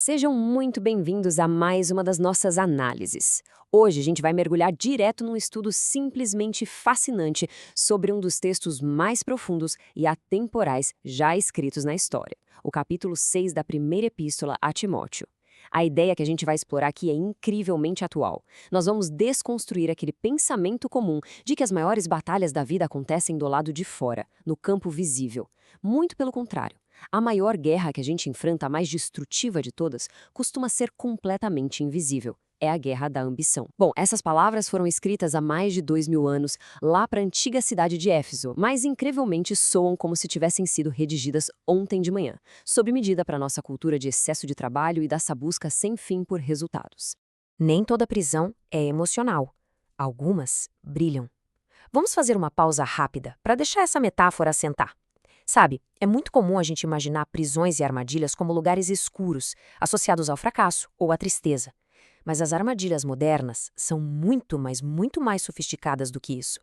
Sejam muito bem-vindos a mais uma das nossas análises. Hoje a gente vai mergulhar direto num estudo simplesmente fascinante sobre um dos textos mais profundos e atemporais já escritos na história, o capítulo 6 da primeira epístola a Timóteo. A ideia que a gente vai explorar aqui é incrivelmente atual. Nós vamos desconstruir aquele pensamento comum de que as maiores batalhas da vida acontecem do lado de fora, no campo visível. Muito pelo contrário. A maior guerra que a gente enfrenta, a mais destrutiva de todas, costuma ser completamente invisível. É a guerra da ambição. Bom, essas palavras foram escritas há mais de 2000 anos, lá para a antiga cidade de Éfeso, mas incrivelmente soam como se tivessem sido redigidas ontem de manhã, sob medida para nossa cultura de excesso de trabalho e dessa busca sem fim por resultados. Nem toda prisão é emocional. Algumas brilham. Vamos fazer uma pausa rápida para deixar essa metáfora assentar. Sabe, é muito comum a gente imaginar prisões e armadilhas como lugares escuros, associados ao fracasso ou à tristeza. Mas as armadilhas modernas são muito mais sofisticadas do que isso.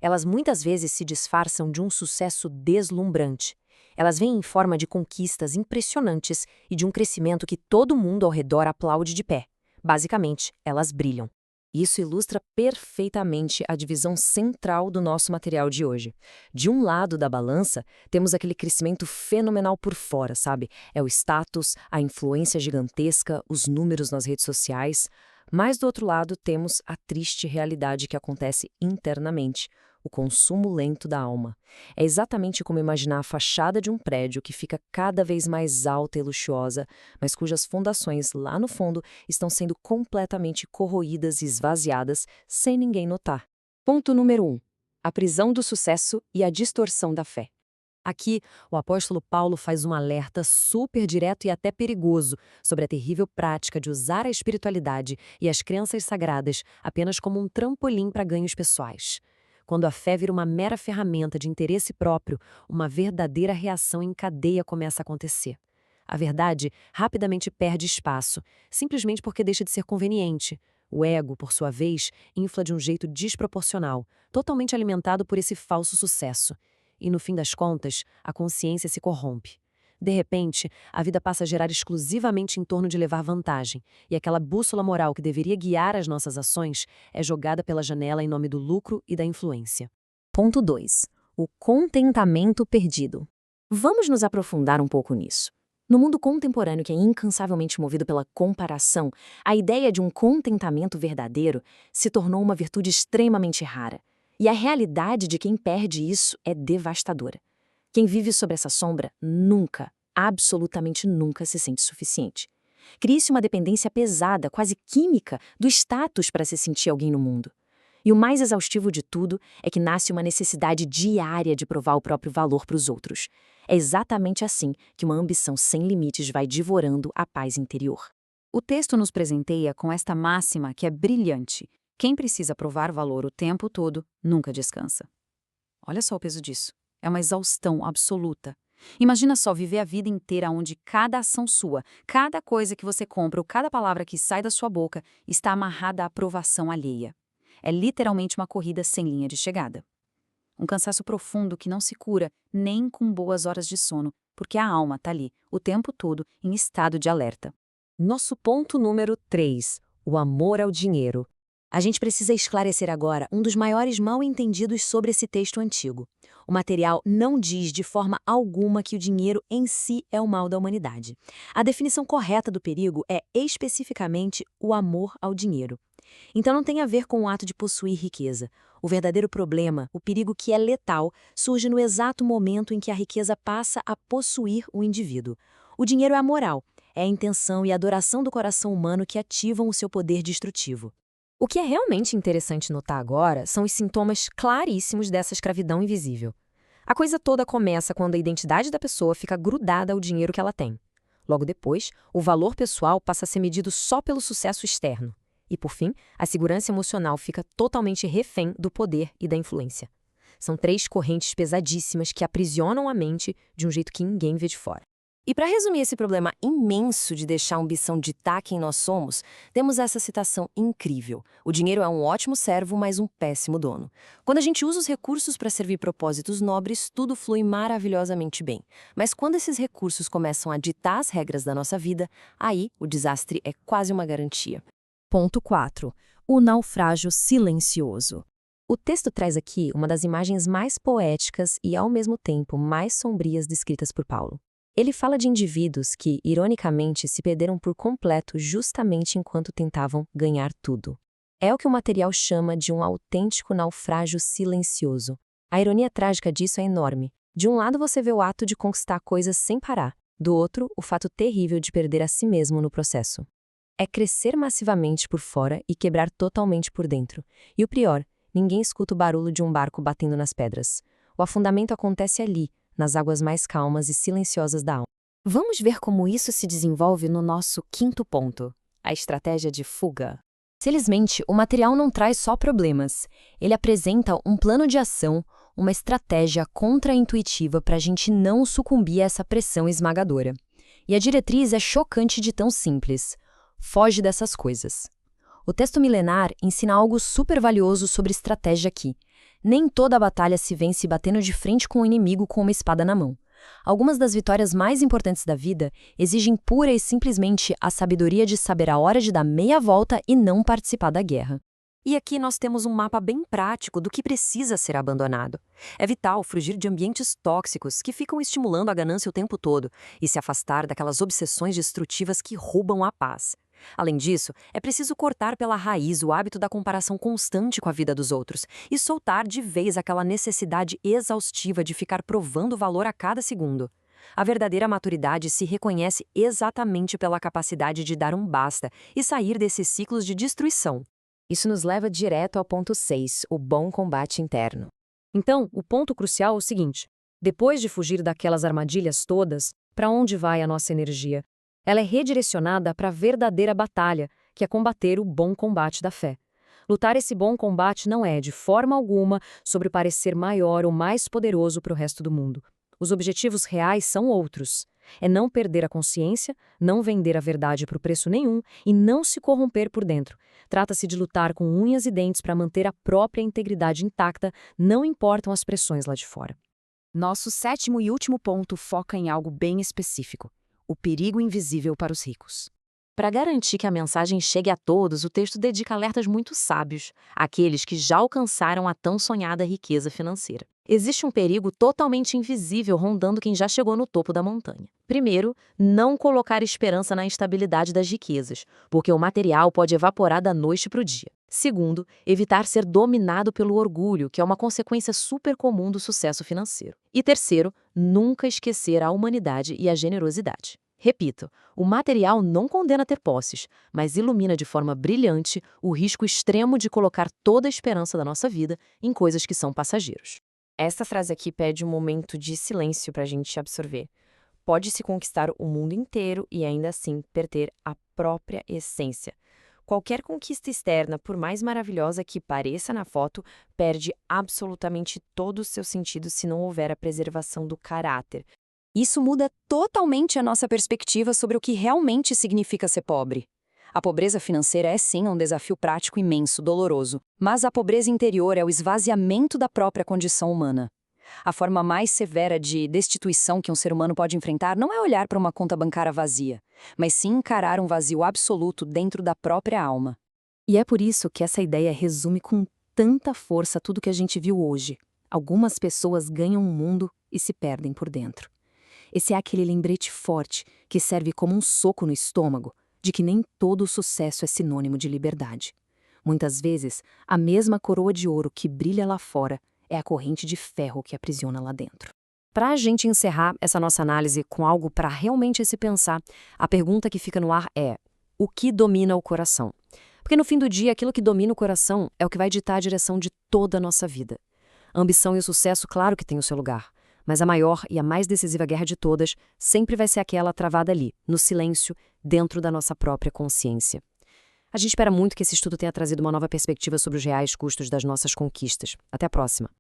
Elas muitas vezes se disfarçam de um sucesso deslumbrante. Elas vêm em forma de conquistas impressionantes e de um crescimento que todo mundo ao redor aplaude de pé. Basicamente, elas brilham. Isso ilustra perfeitamente a divisão central do nosso material de hoje. De um lado da balança, temos aquele crescimento fenomenal por fora, sabe? É o status, a influência gigantesca, os números nas redes sociais. Mas do outro lado, temos a triste realidade que acontece internamente, o consumo lento da alma. É exatamente como imaginar a fachada de um prédio que fica cada vez mais alta e luxuosa, mas cujas fundações, lá no fundo, estão sendo completamente corroídas e esvaziadas sem ninguém notar. Ponto número 1. A prisão do sucesso e a distorção da fé. Aqui, o apóstolo Paulo faz um alerta super direto e até perigoso sobre a terrível prática de usar a espiritualidade e as crenças sagradas apenas como um trampolim para ganhos pessoais. Quando a fé vira uma mera ferramenta de interesse próprio, uma verdadeira reação em cadeia começa a acontecer. A verdade rapidamente perde espaço, simplesmente porque deixa de ser conveniente. O ego, por sua vez, infla de um jeito desproporcional, totalmente alimentado por esse falso sucesso. E, no fim das contas, a consciência se corrompe. De repente, a vida passa a girar exclusivamente em torno de levar vantagem, e aquela bússola moral que deveria guiar as nossas ações é jogada pela janela em nome do lucro e da influência. Ponto 2. O contentamento perdido. Vamos nos aprofundar um pouco nisso. No mundo contemporâneo que é incansavelmente movido pela comparação, a ideia de um contentamento verdadeiro se tornou uma virtude extremamente rara. E a realidade de quem perde isso é devastadora. Quem vive sob essa sombra nunca, absolutamente nunca se sente suficiente. Cria-se uma dependência pesada, quase química, do status para se sentir alguém no mundo. E o mais exaustivo de tudo é que nasce uma necessidade diária de provar o próprio valor para os outros. É exatamente assim que uma ambição sem limites vai divorando a paz interior. O texto nos presenteia com esta máxima que é brilhante. Quem precisa provar valor o tempo todo, nunca descansa. Olha só o peso disso. É uma exaustão absoluta. Imagina só viver a vida inteira onde cada ação sua, cada coisa que você compra ou cada palavra que sai da sua boca está amarrada à aprovação alheia. É literalmente uma corrida sem linha de chegada. Um cansaço profundo que não se cura nem com boas horas de sono, porque a alma está ali, o tempo todo, em estado de alerta. Nosso ponto número 3, o amor ao dinheiro. A gente precisa esclarecer agora um dos maiores mal-entendidos sobre esse texto antigo. O material não diz de forma alguma que o dinheiro em si é o mal da humanidade. A definição correta do perigo é especificamente o amor ao dinheiro. Então não tem a ver com o ato de possuir riqueza. O verdadeiro problema, o perigo que é letal, surge no exato momento em que a riqueza passa a possuir o indivíduo. O dinheiro é a moral, é a intenção e a adoração do coração humano que ativam o seu poder destrutivo. O que é realmente interessante notar agora são os sintomas claríssimos dessa escravidão invisível. A coisa toda começa quando a identidade da pessoa fica grudada ao dinheiro que ela tem. Logo depois, o valor pessoal passa a ser medido só pelo sucesso externo. E, por fim, a segurança emocional fica totalmente refém do poder e da influência. São três correntes pesadíssimas que aprisionam a mente de um jeito que ninguém vê de fora. E para resumir esse problema imenso de deixar a ambição ditar quem nós somos, temos essa citação incrível. O dinheiro é um ótimo servo, mas um péssimo dono. Quando a gente usa os recursos para servir propósitos nobres, tudo flui maravilhosamente bem. Mas quando esses recursos começam a ditar as regras da nossa vida, aí o desastre é quase uma garantia. Ponto 4. O naufrágio silencioso. O texto traz aqui uma das imagens mais poéticas e, ao mesmo tempo, mais sombrias descritas por Paulo. Ele fala de indivíduos que, ironicamente, se perderam por completo justamente enquanto tentavam ganhar tudo. É o que o material chama de um autêntico naufrágio silencioso. A ironia trágica disso é enorme. De um lado você vê o ato de conquistar coisas sem parar, do outro, o fato terrível de perder a si mesmo no processo. É crescer massivamente por fora e quebrar totalmente por dentro. E o pior, ninguém escuta o barulho de um barco batendo nas pedras. O afundamento acontece ali, nas águas mais calmas e silenciosas da alma. Vamos ver como isso se desenvolve no nosso quinto ponto, a estratégia de fuga. Felizmente, o material não traz só problemas. Ele apresenta um plano de ação, uma estratégia contra-intuitiva para a gente não sucumbir a essa pressão esmagadora. E a diretriz é chocante de tão simples. Foge dessas coisas. O texto milenar ensina algo super valioso sobre estratégia aqui. Nem toda a batalha se vence batendo de frente com o inimigo com uma espada na mão. Algumas das vitórias mais importantes da vida exigem pura e simplesmente a sabedoria de saber a hora de dar meia volta e não participar da guerra. E aqui nós temos um mapa bem prático do que precisa ser abandonado. É vital fugir de ambientes tóxicos que ficam estimulando a ganância o tempo todo e se afastar daquelas obsessões destrutivas que roubam a paz. Além disso, é preciso cortar pela raiz o hábito da comparação constante com a vida dos outros e soltar de vez aquela necessidade exaustiva de ficar provando valor a cada segundo. A verdadeira maturidade se reconhece exatamente pela capacidade de dar um basta e sair desses ciclos de destruição. Isso nos leva direto ao ponto 6, o bom combate interno. Então, o ponto crucial é o seguinte: depois de fugir daquelas armadilhas todas, para onde vai a nossa energia? Ela é redirecionada para a verdadeira batalha, que é combater o bom combate da fé. Lutar esse bom combate não é, de forma alguma, sobre parecer maior ou mais poderoso para o resto do mundo. Os objetivos reais são outros. É não perder a consciência, não vender a verdade por preço nenhum e não se corromper por dentro. Trata-se de lutar com unhas e dentes para manter a própria integridade intacta, não importam as pressões lá de fora. Nosso sétimo e último ponto foca em algo bem específico: o perigo invisível para os ricos. Para garantir que a mensagem chegue a todos, o texto dedica alertas muito sábios àqueles que já alcançaram a tão sonhada riqueza financeira. Existe um perigo totalmente invisível rondando quem já chegou no topo da montanha. Primeiro, não colocar esperança na instabilidade das riquezas, porque o material pode evaporar da noite para o dia. Segundo, evitar ser dominado pelo orgulho, que é uma consequência super comum do sucesso financeiro. E terceiro, nunca esquecer a humanidade e a generosidade. Repito, o material não condena ter posses, mas ilumina de forma brilhante o risco extremo de colocar toda a esperança da nossa vida em coisas que são passageiros. Essa frase aqui pede um momento de silêncio para a gente absorver. Pode-se conquistar o mundo inteiro e ainda assim perder a própria essência. Qualquer conquista externa, por mais maravilhosa que pareça na foto, perde absolutamente todo o seu sentido se não houver a preservação do caráter. Isso muda totalmente a nossa perspectiva sobre o que realmente significa ser pobre. A pobreza financeira é sim um desafio prático imenso, doloroso, mas a pobreza interior é o esvaziamento da própria condição humana. A forma mais severa de destituição que um ser humano pode enfrentar não é olhar para uma conta bancária vazia, mas sim encarar um vazio absoluto dentro da própria alma. E é por isso que essa ideia resume com tanta força tudo que a gente viu hoje. Algumas pessoas ganham o mundo e se perdem por dentro. Esse é aquele lembrete forte que serve como um soco no estômago de que nem todo o sucesso é sinônimo de liberdade. Muitas vezes, a mesma coroa de ouro que brilha lá fora é a corrente de ferro que aprisiona lá dentro. Para a gente encerrar essa nossa análise com algo para realmente se pensar, a pergunta que fica no ar é: o que domina o coração? Porque no fim do dia, aquilo que domina o coração é o que vai ditar a direção de toda a nossa vida. A ambição e o sucesso, claro que têm o seu lugar, mas a maior e a mais decisiva guerra de todas sempre vai ser aquela travada ali, no silêncio, dentro da nossa própria consciência. A gente espera muito que esse estudo tenha trazido uma nova perspectiva sobre os reais custos das nossas conquistas. Até a próxima!